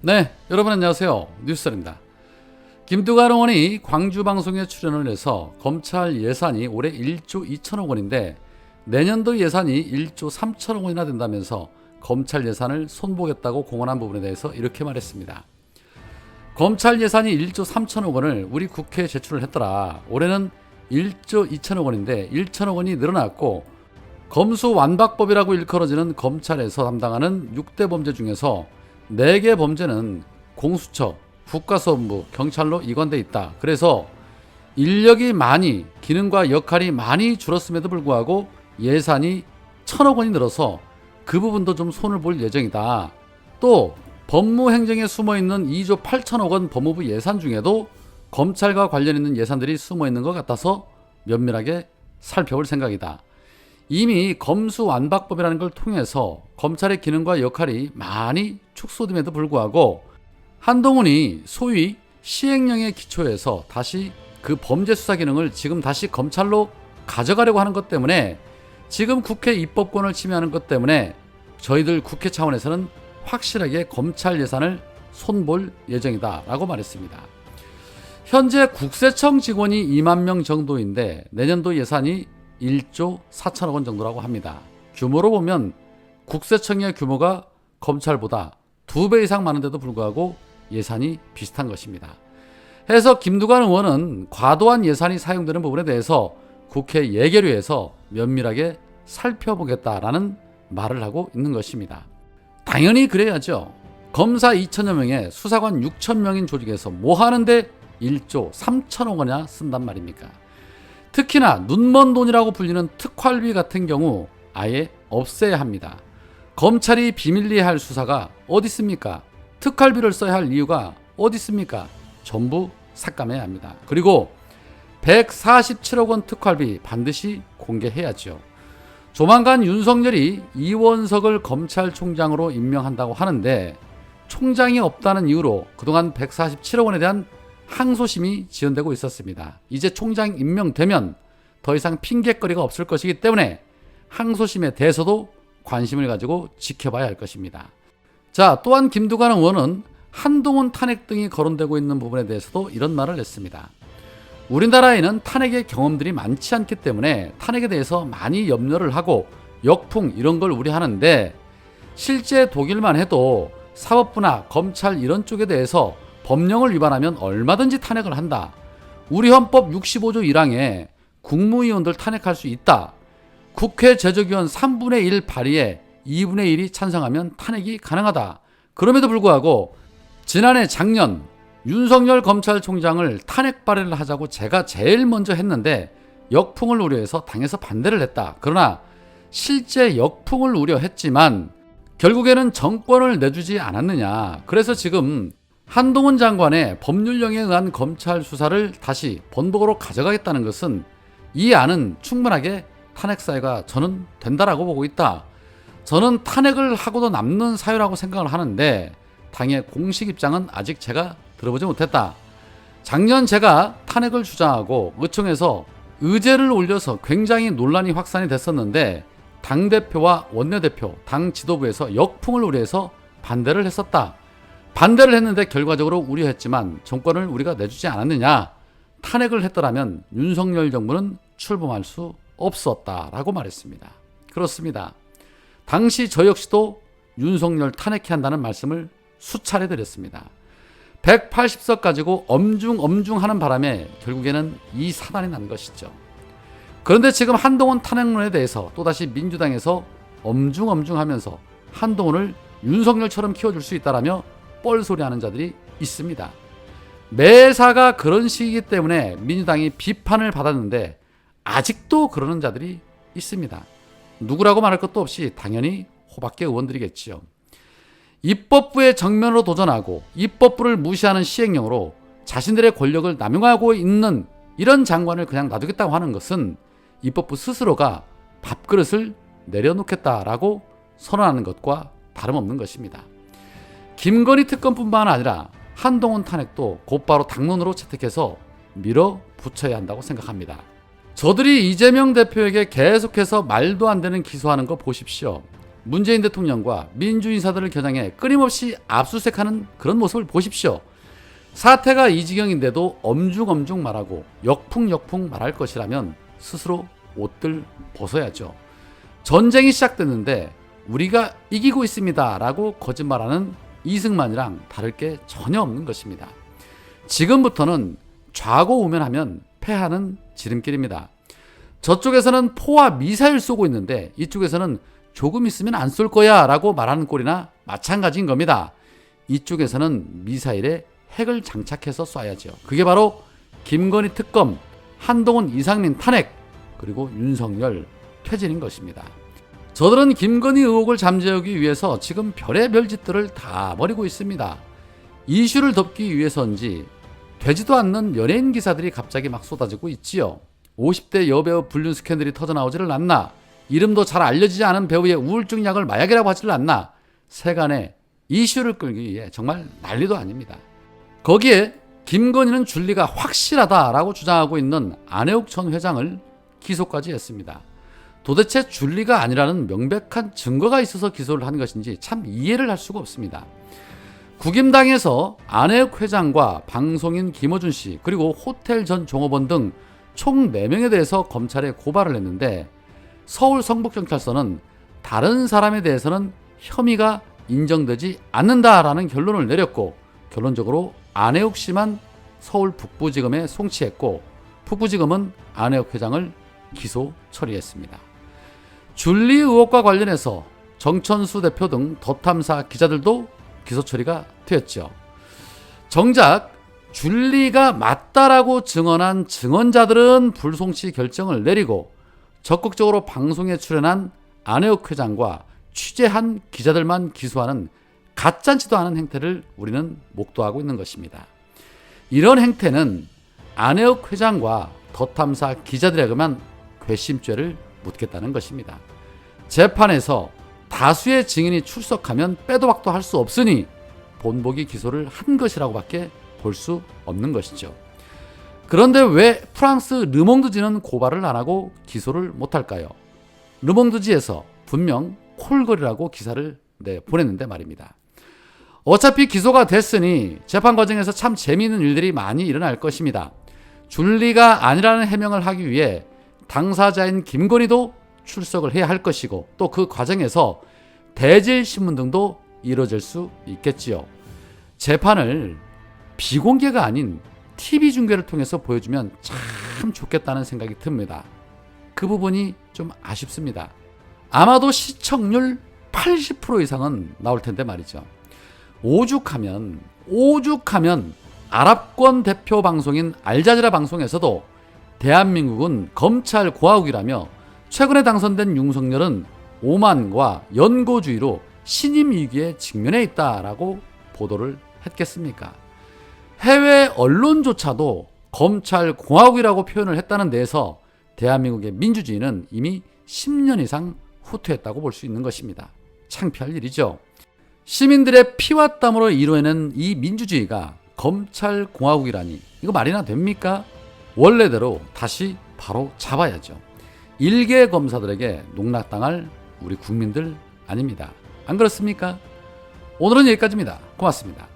네, 여러분 안녕하세요. 뉴스입니다. 김두관 의원이 광주방송에 출연을 해서 검찰 예산이 올해 1조 2천억 원인데 내년도 예산이 1조 3천억 원이나 된다면서 검찰 예산을 손보겠다고 공언한 부분에 대해서 이렇게 말했습니다. 검찰 예산이 1조 3천억 원을 우리 국회에 제출을 했더라. 올해는 1조 2천억 원인데 1천억 원이 늘어났고 검수완박법이라고 일컬어지는 검찰에서 담당하는 6대 범죄 중에서 4개 범죄는 공수처, 국가수사본부, 경찰로 이관돼 있다. 그래서 인력이 많이, 기능과 역할이 많이 줄었음에도 불구하고 예산이 1천억 원이 늘어서 그 부분도 좀 손을 볼 예정이다. 또 법무행정에 숨어있는 2조 8천억 원 법무부 예산 중에도 검찰과 관련 있는 예산들이 숨어있는 것 같아서 면밀하게 살펴볼 생각이다. 이미 검수완박법이라는 걸 통해서 검찰의 기능과 역할이 많이 축소됨에도 불구하고 한동훈이 소위 시행령에 기초해서 다시 그 범죄 수사 기능을 지금 다시 검찰로 가져가려고 하는 것 때문에 지금 국회 입법권을 침해하는 것 때문에 저희들 국회 차원에서는 확실하게 검찰 예산을 손볼 예정이다 라고 말했습니다. 현재 국세청 직원이 2만 명 정도인데 내년도 예산이 1조 4천억 원 정도라고 합니다. 규모로 보면 국세청의 규모가 검찰보다 2배 이상 많은데도 불구하고 예산이 비슷한 것입니다. 해서 김두관 의원은 과도한 예산이 사용되는 부분에 대해서 국회 예결위에서 면밀하게 살펴보겠다라는 말을 하고 있는 것입니다. 당연히 그래야죠. 검사 2천여 명에 수사관 6천 명인 조직에서 뭐 하는데 1조 3천억 원이나 쓴단 말입니까? 특히나 눈먼 돈이라고 불리는 특활비 같은 경우 아예 없애야 합니다. 검찰이 비밀리에 할 수사가 어디 있습니까? 특활비를 써야 할 이유가 어디 있습니까? 전부 삭감해야 합니다. 그리고 147억 원 특활비 반드시 공개해야죠. 조만간 윤석열이 이원석을 검찰총장으로 임명한다고 하는데 총장이 없다는 이유로 그동안 147억 원에 대한 항소심이 지연되고 있었습니다. 이제 총장 임명되면 더 이상 핑계거리가 없을 것이기 때문에 항소심에 대해서도 관심을 가지고 지켜봐야 할 것입니다. 자, 또한 김두관 의원은 한동훈 탄핵 등이 거론되고 있는 부분에 대해서도 이런 말을 했습니다. 우리나라에는 탄핵의 경험들이 많지 않기 때문에 탄핵에 대해서 많이 염려를 하고 역풍 이런 걸 우려하는데 실제 독일만 해도 사법부나 검찰 이런 쪽에 대해서 법령을 위반하면 얼마든지 탄핵을 한다. 우리 헌법 65조 1항에 국무위원들 탄핵할 수 있다. 국회 제적위원 3분의 1 발의에 2분의 1이 찬성하면 탄핵이 가능하다. 그럼에도 불구하고 지난해 작년 윤석열 검찰총장을 탄핵 발의를 하자고 제가 제일 먼저 했는데 역풍을 우려해서 당에서 반대를 했다. 그러나 실제 역풍을 우려했지만 결국에는 정권을 내주지 않았느냐. 그래서 지금 한동훈 장관의 법률령에 의한 검찰 수사를 다시 본국으로 가져가겠다는 것은 이 안은 충분하게 탄핵 사유가 저는 된다라고 보고 있다. 저는 탄핵을 하고도 남는 사유라고 생각을 하는데 당의 공식 입장은 아직 제가 들어보지 못했다. 작년 제가 탄핵을 주장하고 의총에서 의제를 올려서 굉장히 논란이 확산이 됐었는데 당대표와 원내대표, 당 지도부에서 역풍을 우려해서 반대를 했었다. 반대를 했는데 결과적으로 우려했지만 정권을 우리가 내주지 않았느냐. 탄핵을 했더라면 윤석열 정부는 출범할 수 없었다라고 말했습니다. 그렇습니다. 당시 저 역시도 윤석열 탄핵해야 한다는 말씀을 수차례 드렸습니다. 180석 가지고 엄중하는 바람에 결국에는 이 사단이 난 것이죠. 그런데 지금 한동훈 탄핵론에 대해서 또다시 민주당에서 엄중하면서 한동훈을 윤석열처럼 키워줄 수 있다라며 뻘소리하는 자들이 있습니다. 매사가 그런 식이기 때문에 민주당이 비판을 받았는데 아직도 그러는 자들이 있습니다. 누구라고 말할 것도 없이 당연히 호박계 의원들이겠지요. 입법부의 정면으로 도전하고 입법부를 무시하는 시행령으로 자신들의 권력을 남용하고 있는 이런 장관을 그냥 놔두겠다고 하는 것은 입법부 스스로가 밥그릇을 내려놓겠다라고 선언하는 것과 다름없는 것입니다. 김건희 특검뿐만 아니라 한동훈 탄핵도 곧바로 당론으로 채택해서 밀어붙여야 한다고 생각합니다. 저들이 이재명 대표에게 계속해서 말도 안 되는 기소하는 거 보십시오. 문재인 대통령과 민주인사들을 겨냥해 끊임없이 압수수색하는 그런 모습을 보십시오. 사태가 이 지경인데도 엄중엄중 말하고 역풍역풍 말할 것이라면 스스로 옷들 벗어야죠. 전쟁이 시작됐는데 우리가 이기고 있습니다 라고 거짓말하는 이승만이랑 다를 게 전혀 없는 것입니다. 지금부터는 좌고우면하면 패하는 지름길입니다. 저쪽에서는 포와 미사일 쏘고 있는데 이쪽에서는 조금 있으면 안 쏠 거야 라고 말하는 꼴이나 마찬가지인 겁니다. 이쪽에서는 미사일에 핵을 장착해서 쏴야죠. 그게 바로 김건희 특검, 한동훈 이상민 탄핵, 그리고 윤석열 퇴진인 것입니다. 저들은 김건희 의혹을 잠재우기 위해서 지금 별의별 짓들을 다 벌이고 있습니다. 이슈를 덮기 위해서인지 되지도 않는 연예인 기사들이 갑자기 막 쏟아지고 있지요. 50대 여배우 불륜 스캔들이 터져나오지를 않나, 이름도 잘 알려지지 않은 배우의 우울증 약을 마약이라고 하지를 않나, 세간에 이슈를 끌기 위해 정말 난리도 아닙니다. 거기에 김건희는 줄리가 확실하다라고 주장하고 있는 안혜욱 전 회장을 기소까지 했습니다. 도대체 줄리가 아니라는 명백한 증거가 있어서 기소를 한 것인지 참 이해를 할 수가 없습니다. 국임당에서 안혜욱 회장과 방송인 김어준 씨 그리고 호텔 전 종업원 등 총 4명에 대해서 검찰에 고발을 했는데 서울 성북경찰서는 다른 사람에 대해서는 혐의가 인정되지 않는다라는 결론을 내렸고, 결론적으로 안혜욱 씨만 서울 북부지검에 송치했고 북부지검은 안혜욱 회장을 기소 처리했습니다. 줄리 의혹과 관련해서 정천수 대표 등 더 탐사 기자들도 기소 처리가 되었죠. 정작 줄리가 맞다라고 증언한 증언자들은 불송치 결정을 내리고 적극적으로 방송에 출연한 안혜욱 회장과 취재한 기자들만 기소하는 가짜지도 않은 행태를 우리는 목도하고 있는 것입니다. 이런 행태는 안혜욱 회장과 더 탐사 기자들에게만 괘씸죄를 묻겠다는 것입니다. 재판에서 다수의 증인이 출석하면 빼도 박도 할 수 없으니 본보기 기소를 한 것이라고밖에 볼 수 없는 것이죠. 그런데 왜 프랑스 르몽드지는 고발을 안 하고 기소를 못할까요? 르몽드지에서 분명 콜걸이라고 기사를 보냈는데 말입니다. 어차피 기소가 됐으니 재판 과정에서 참 재미있는 일들이 많이 일어날 것입니다. 줄리가 아니라는 해명을 하기 위해 당사자인 김건희도 출석을 해야 할 것이고, 또 그 과정에서 대질신문 등도 이루어질 수 있겠지요. 재판을 비공개가 아닌 TV 중계를 통해서 보여주면 참 좋겠다는 생각이 듭니다. 그 부분이 좀 아쉽습니다. 아마도 시청률 80% 이상은 나올 텐데 말이죠. 오죽하면 아랍권 대표 방송인 알자지라 방송에서도 대한민국은 검찰 고아국이라며 최근에 당선된 윤석열은 오만과 연고주의로 신임 위기에 직면해 있다라고 보도를 했겠습니까? 해외 언론조차도 검찰 공화국이라고 표현을 했다는 데에서 대한민국의 민주주의는 이미 10년 이상 후퇴했다고 볼 수 있는 것입니다. 창피할 일이죠. 시민들의 피와 땀으로 이루어낸 이 민주주의가 검찰 공화국이라니 이거 말이나 됩니까? 원래대로 다시 바로 잡아야죠. 일개 검사들에게 농락당할 우리 국민들 아닙니다. 안 그렇습니까? 오늘은 여기까지입니다. 고맙습니다.